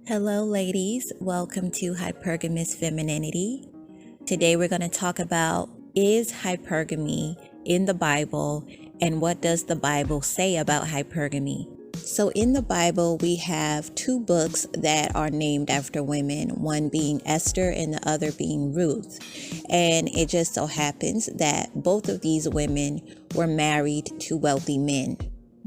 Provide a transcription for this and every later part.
Hello, ladies. Welcome to Hypergamous Femininity. Today we're going to talk about, is hypergamy in the Bible, and what does the Bible say about hypergamy? So in the Bible, we have two books that are named after women, one being Esther and the other being Ruth. And it just so happens that both of these women were married to wealthy men.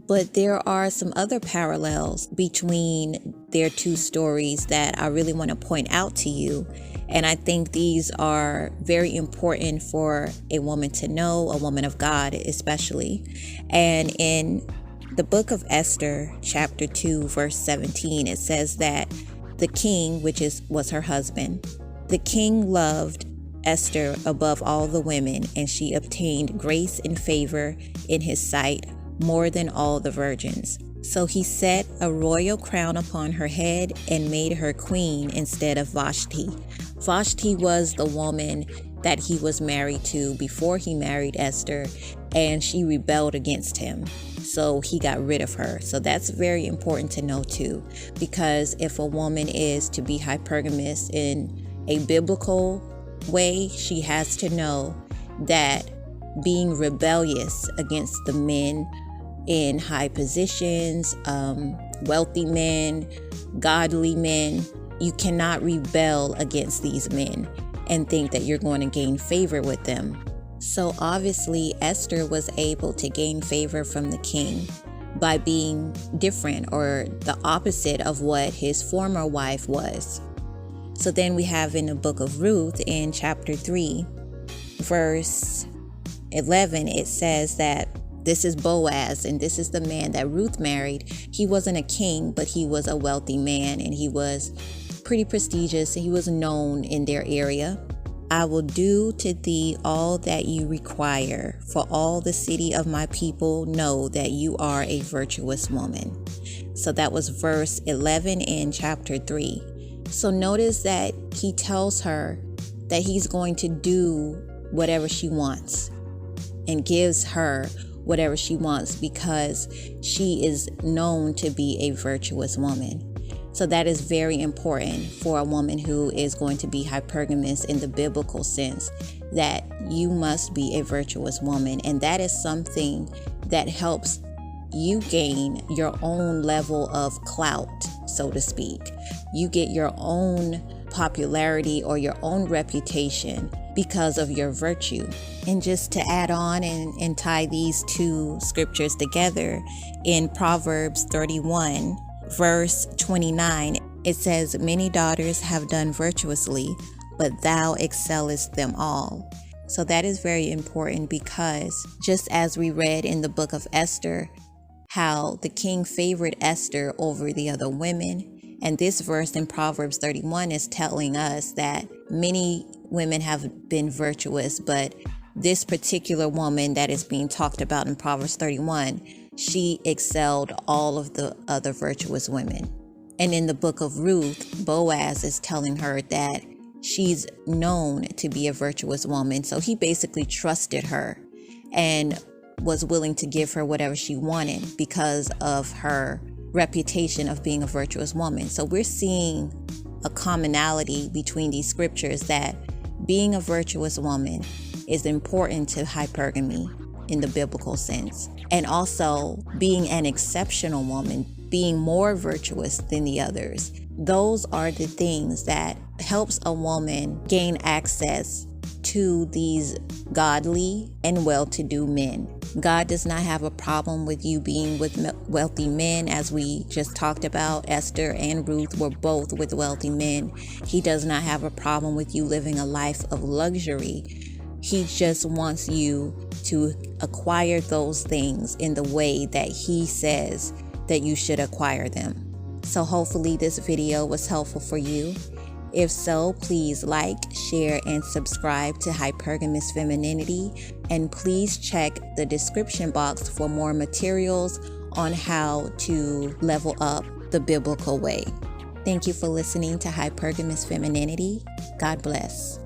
But there are some other parallels between their two stories that I really want to point out to you. And I think these are very important for a woman to know, a woman of God especially. And in the book of Esther, chapter 2, verse 17, it says that the king, which was her husband, the king loved Esther above all the women, and she obtained grace and favor in his sight more than all the virgins. So he set a royal crown upon her head and made her queen instead of Vashti. Vashti was the woman that he was married to before he married Esther, and she rebelled against him. So he got rid of her. So that's very important to know too, because if a woman is to be hypergamous in a biblical way, she has to know that being rebellious against the men in high positions, wealthy men, godly men, you cannot rebel against these men and think that you're going to gain favor with them. So obviously Esther was able to gain favor from the king by being different or the opposite of what his former wife was. So then we have in the book of Ruth in chapter 3, verse 11, it says that this is Boaz, and this is the man that Ruth married. He wasn't a king, but he was a wealthy man, and he was pretty prestigious. He was known in their area. I will do to thee all that you require, for all the city of my people know that you are a virtuous woman. So that was verse 11 in chapter 3. So notice that he tells her that he's going to do whatever she wants and gives her whatever she wants because she is known to be a virtuous woman. So that is very important for a woman who is going to be hypergamous in the biblical sense, that you must be a virtuous woman. And that is something that helps you gain your own level of clout, so to speak. You get your own popularity or your own reputation because of your virtue. And just to add on and tie these two scriptures together, in Proverbs 31, verse 29, it says, many daughters have done virtuously, but thou excellest them all. So that is very important because just as we read in the book of Esther, how the king favored Esther over the other women, and this verse in Proverbs 31 is telling us that many women have been virtuous, but this particular woman that is being talked about in Proverbs 31, she excelled all of the other virtuous women. And in the book of Ruth, Boaz is telling her that she's known to be a virtuous woman. So he basically trusted her and was willing to give her whatever she wanted because of her reputation of being a virtuous woman. So we're seeing a commonality between these scriptures that being a virtuous woman is important to hypergamy in the biblical sense. And also being an exceptional woman, being more virtuous than the others. Those are the things that helps a woman gain access to these godly and well-to-do men. God does not have a problem with you being with wealthy men, as we just talked about. Esther and Ruth were both with wealthy men. He does not have a problem with you living a life of luxury. He just wants you to acquire those things in the way that he says that you should acquire them. So hopefully this video was helpful for you. If so, please like, share, and subscribe to Hypergamous Femininity. And please check the description box for more materials on how to level up the biblical way. Thank you for listening to Hypergamous Femininity. God bless.